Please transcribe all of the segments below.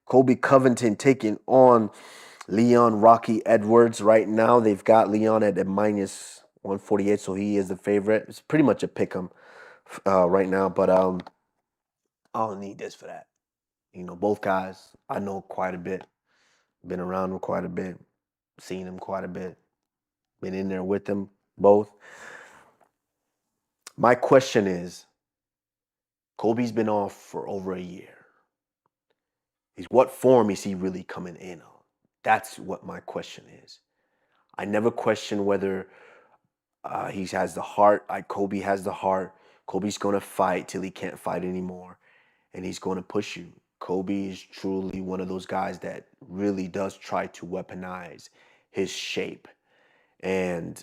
Colby Covington taking on Leon Rocky Edwards. Right now, they've got Leon at a minus 148, so he is the favorite. It's pretty much a pick 'em right now, but I don't need this for that. Both guys I know quite a bit, been around them quite a bit, seen them quite a bit, been in there with them both. My question is, Colby's been off for over a year. What form is he really coming in on? That's what my question is. I never question whether he has the heart. Colby has the heart. Colby's going to fight till he can't fight anymore, and he's going to push you. Colby is truly one of those guys that really does try to weaponize his shape. And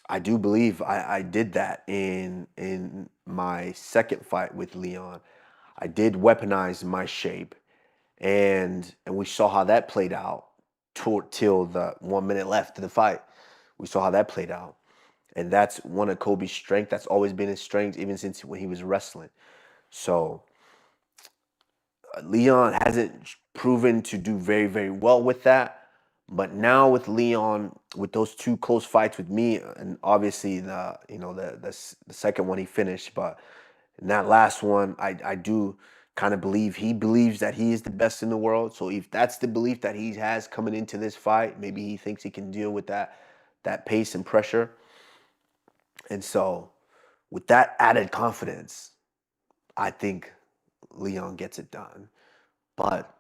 I do believe I did that in my second fight with Leon. I did weaponize my shape, and we saw how that played out till the 1 minute left of the fight. We saw how that played out. And that's one of Colby's strengths. That's always been his strength, even since when he was wrestling. So Leon hasn't proven to do very, very well with that. But now with Leon, with those two close fights with me, and obviously the second one he finished, but in that last one, I do kind of believe he believes that he is the best in the world. So if that's the belief that he has coming into this fight, maybe he thinks he can deal with that pace and pressure. And so with that added confidence, I think Leon gets it done. But,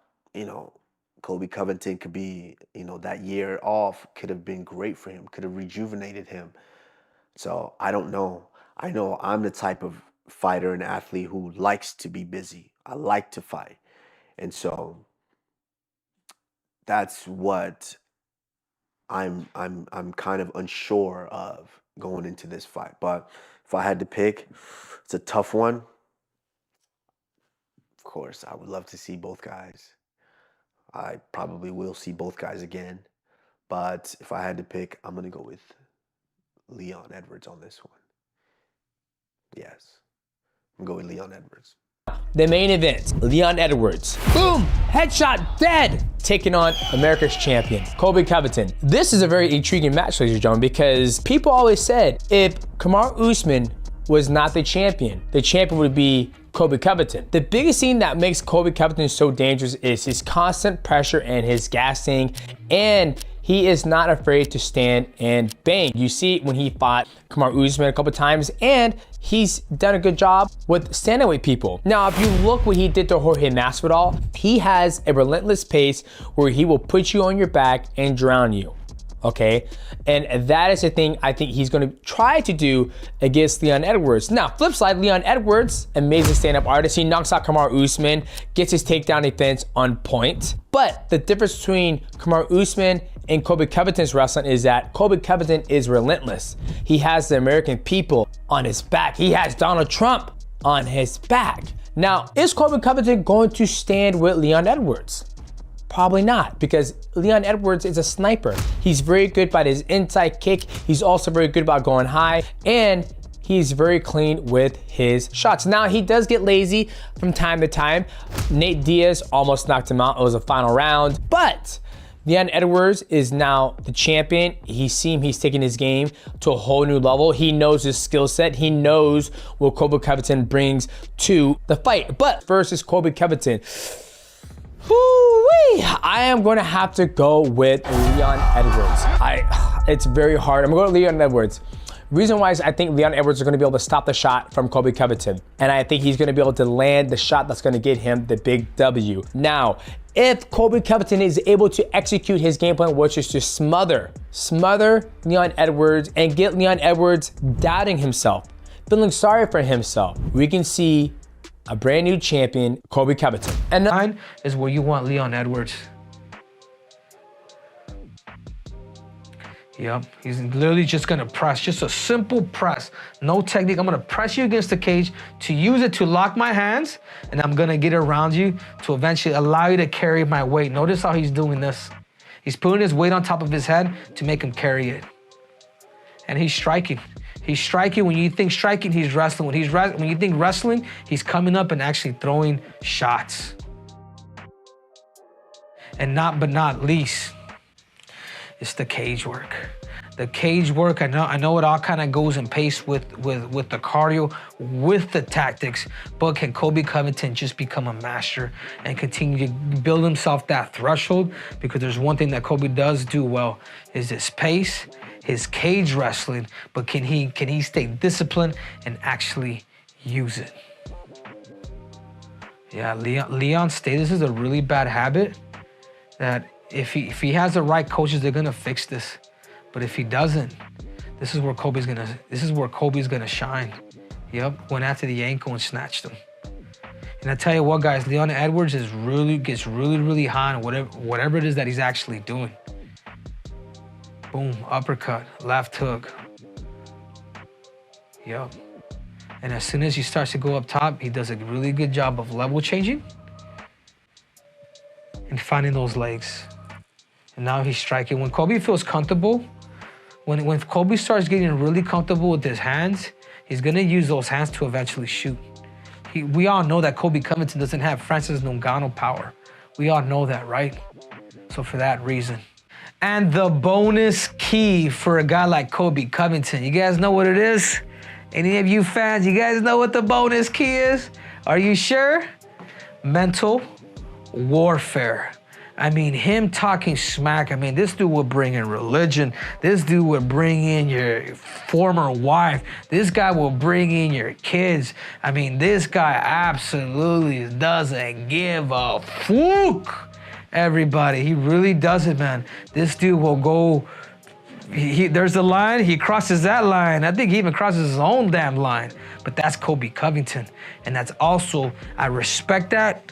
Colby Covington could be, that year off could have been great for him, could have rejuvenated him. So I don't know. I know I'm the type of fighter and athlete who likes to be busy. I like to fight. And so that's what I'm kind of unsure of going into this fight. But if I had to pick, it's a tough one. Of course, I would love to see both guys. I probably will see both guys again. But if I had to pick, I'm going to go with Leon Edwards on this one. Yes. I'm going to go with Leon Edwards. The main event, Leon Edwards. Boom! Headshot, dead! Taking on America's champion, Colby Covington. This is a very intriguing match, ladies and gentlemen, because people always said if Kamaru Usman was not the champion would be Colby Covington. The biggest thing that makes Colby Covington so dangerous is his constant pressure and his gassing, and he is not afraid to stand and bang. You see when he fought Kamaru Usman a couple times, and he's done a good job with standing with people. Now, if you look what he did to Jorge Masvidal, he has a relentless pace where he will put you on your back and drown you. Okay, and that is the thing I think he's going to try to do against Leon Edwards. Now, flip side, Leon Edwards, amazing stand-up artist. He knocks out Kamaru Usman, gets his takedown defense on point. But the difference between Kamaru Usman and Colby Covington's wrestling is that Colby Covington is relentless. He has the American people on his back. He has Donald Trump on his back. Now, is Colby Covington going to stand with Leon Edwards? Probably not, because Leon Edwards is a sniper. He's very good by his inside kick. He's also very good about going high, and he's very clean with his shots. Now, he does get lazy from time to time. Nate Diaz almost knocked him out. It was a final round, but Leon Edwards is now the champion. He's taking his game to a whole new level. He knows his skill set. He knows what Colby Covington brings to the fight. But versus Colby Covington, whoo-wee, I am going to have to go with Leon Edwards. It's very hard. I'm going to go with Leon Edwards. Reason why is I think Leon Edwards is going to be able to stop the shot from Colby Covington. And I think he's going to be able to land the shot that's going to get him the big W. Now, if Colby Covington is able to execute his game plan, which is to smother Leon Edwards and get Leon Edwards doubting himself, feeling sorry for himself, we can see a brand new champion, Colby Covington. And 9 is where you want Leon Edwards. Yep, he's literally just gonna press, just a simple press, no technique. I'm gonna press you against the cage to use it to lock my hands, and I'm gonna get around you to eventually allow you to carry my weight. Notice how he's doing this. He's putting his weight on top of his head to make him carry it. And he's striking. He's striking. When you think striking, he's wrestling. When you think wrestling, he's coming up and actually throwing shots. And not least, it's the cage work. The cage work, I know it all kind of goes in pace with the cardio, with the tactics, but can Colby Covington just become a master and continue to build himself that threshold? Because there's one thing that Colby does do well, is his pace, his cage wrestling, but can he stay disciplined and actually use it? Yeah, Leon Stay, this is a really bad habit that if he has the right coaches, they're gonna fix this. But if he doesn't, this is where Colby's gonna shine. Yep, went after the ankle and snatched him. And I tell you what, guys, Leon Edwards gets really high on whatever it is that he's actually doing. Boom, uppercut, left hook. Yep. And as soon as he starts to go up top, he does a really good job of level changing and finding those legs. And now he's striking. When Colby feels comfortable, when Colby starts getting really comfortable with his hands, he's gonna use those hands to eventually shoot. We all know that Colby Covington doesn't have Francis Ngannou power. We all know that, right? So for that reason. And the bonus key for a guy like Colby Covington, you guys know what it is? Any of you fans, you guys know what the bonus key is? Are you sure? Mental warfare. I mean, him talking smack, I mean, this dude would bring in religion. This dude would bring in your former wife. This guy will bring in your kids. I mean, this guy absolutely doesn't give a fuck. Everybody, he really doesn't, man. This dude will go, there's a line, he crosses that line. I think he even crosses his own damn line. But that's Colby Covington. And that's also, I respect that.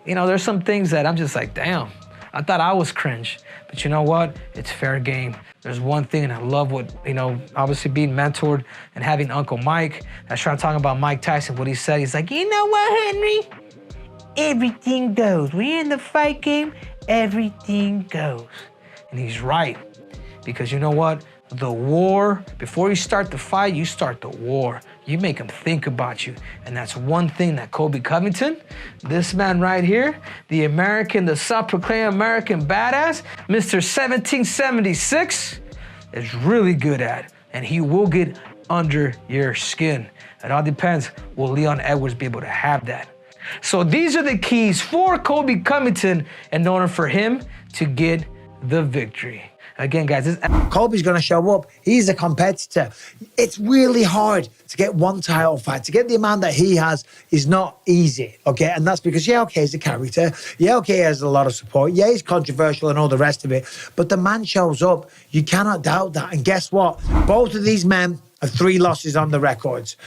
You know, there's some things that I'm just like, damn, I thought I was cringe. But you know what? It's fair game. There's one thing, and I love what, you know, obviously being mentored and having Uncle Mike. That's trying to talk about Mike Tyson, what he said. He's like, you know what, Henry? Everything goes. We're in the fight game, everything goes. And he's right. Because you know what? The war, before you start the fight, you start the war. You make them think about you. And that's one thing that Colby Covington, this man right here, the American, the self-proclaimed American badass, Mr. 1776, is really good at. And he will get under your skin. It all depends, will Leon Edwards be able to have that? So these are the keys for Colby Covington in order for him to get the victory. Again, guys, Colby's going to show up. He's a competitor. It's really hard to get one title fight. To get the amount that he has is not easy, okay? And that's because, yeah, okay, he's a character. Yeah, okay, he has a lot of support. Yeah, he's controversial and all the rest of it. But the man shows up. You cannot doubt that. And guess what? Both of these men have 3 losses on the records.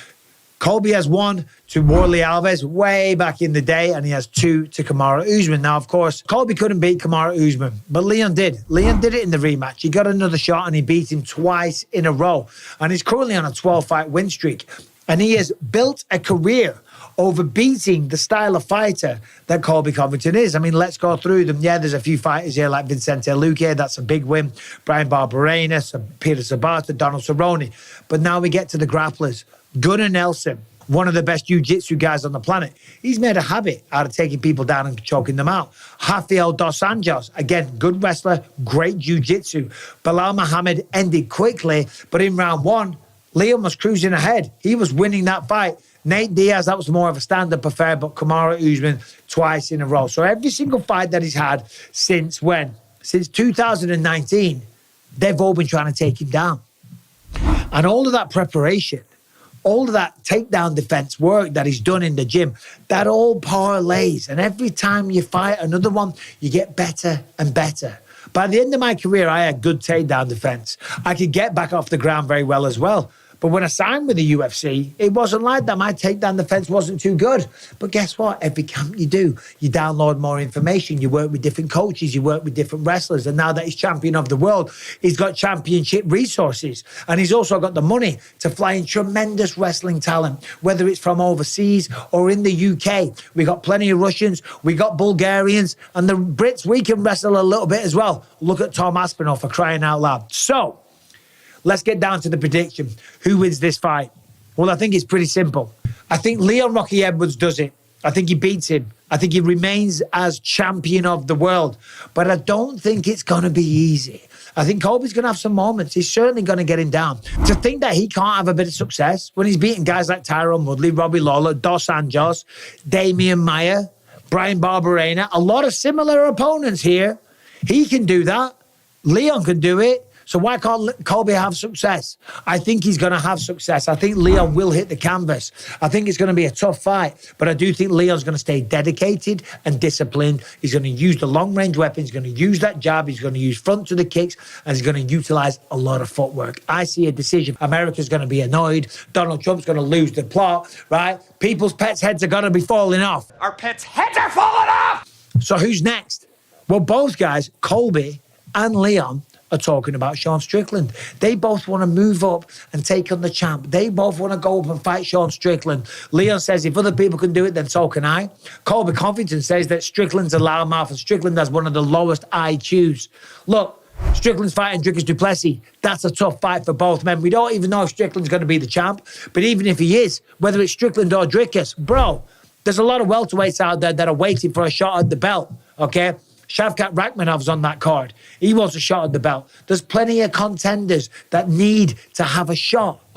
Colby has 1 to Warley Alves way back in the day, and he has 2 to Kamaru Usman. Now, of course, Colby couldn't beat Kamaru Usman, but Leon did. Leon did it in the rematch. He got another shot, and he beat him twice in a row. And he's currently on a 12-fight win streak. And he has built a career over beating the style of fighter that Colby Covington is. I mean, let's go through them. Yeah, there's a few fighters here like Vicente Luque. That's a big win. Brian Barberena, Peter Sabata, Donald Cerrone. But now we get to the grapplers. Gunnar Nelson, one of the best jiu-jitsu guys on the planet. He's made a habit out of taking people down and choking them out. Rafael Dos Anjos, again, good wrestler, great jiu-jitsu. Bilal Muhammad ended quickly, but in round 1, Leon was cruising ahead. He was winning that fight. Nate Diaz, that was more of a stand-up affair, but Kamaru Usman twice in a row. So every single fight that he's had since when? Since 2019, they've all been trying to take him down. And all of that preparation, all of that takedown defense work that he's done in the gym, that all parlays. And every time you fight another one, you get better and better. By the end of my career, I had good takedown defense. I could get back off the ground very well as well. But when I signed with the UFC, it wasn't like that. My takedown defense wasn't too good. But guess what? Every camp you do, you download more information. You work with different coaches. You work with different wrestlers. And now that he's champion of the world, he's got championship resources. And he's also got the money to fly in tremendous wrestling talent, whether it's from overseas or in the UK. We got plenty of Russians. We got Bulgarians. And the Brits, we can wrestle a little bit as well. Look at Tom Aspinall, for crying out loud. So, let's get down to the prediction. Who wins this fight? Well, I think it's pretty simple. I think Leon Rocky Edwards does it. I think he beats him I think he remains as champion of the world, but I don't think it's going to be easy. I think Colby's going to have some moments. He's certainly going to get him down. To think that he can't have a bit of success when he's beating guys like Tyrone Woodley, Robbie Lawler, Dos Anjos, Damian Maia, Brian Barberena, a lot of similar opponents here. He can do that. Leon can do it. So why can't Colby have success? I think he's going to have success. I think Leon will hit the canvas. I think it's going to be a tough fight, but I do think Leon's going to stay dedicated and disciplined. He's going to use the long-range weapon. He's going to use that jab. He's going to use front to the kicks, and he's going to utilize a lot of footwork. I see a decision. America's going to be annoyed. Donald Trump's going to lose the plot, right? People's pets' heads are going to be falling off. Our pets' heads are falling off! So who's next? Well, both guys, Colby and Leon, are talking about Sean Strickland. They both want to move up and take on the champ. They both want to go up and fight Sean Strickland. Leon says if other people can do it, then so can I. Colby Covington says that Strickland's a loudmouth and Strickland has one of the lowest IQs. Look, Strickland's fighting Dricus du Plessis. That's a tough fight for both men. We don't even know if Strickland's going to be the champ, but even if he is, whether it's Strickland or Dricus, bro, there's a lot of welterweights out there that are waiting for a shot at the belt, okay? Shavkat Rakhmanov's on that card. He wants a shot at the belt. There's plenty of contenders that need to have a shot. Okay?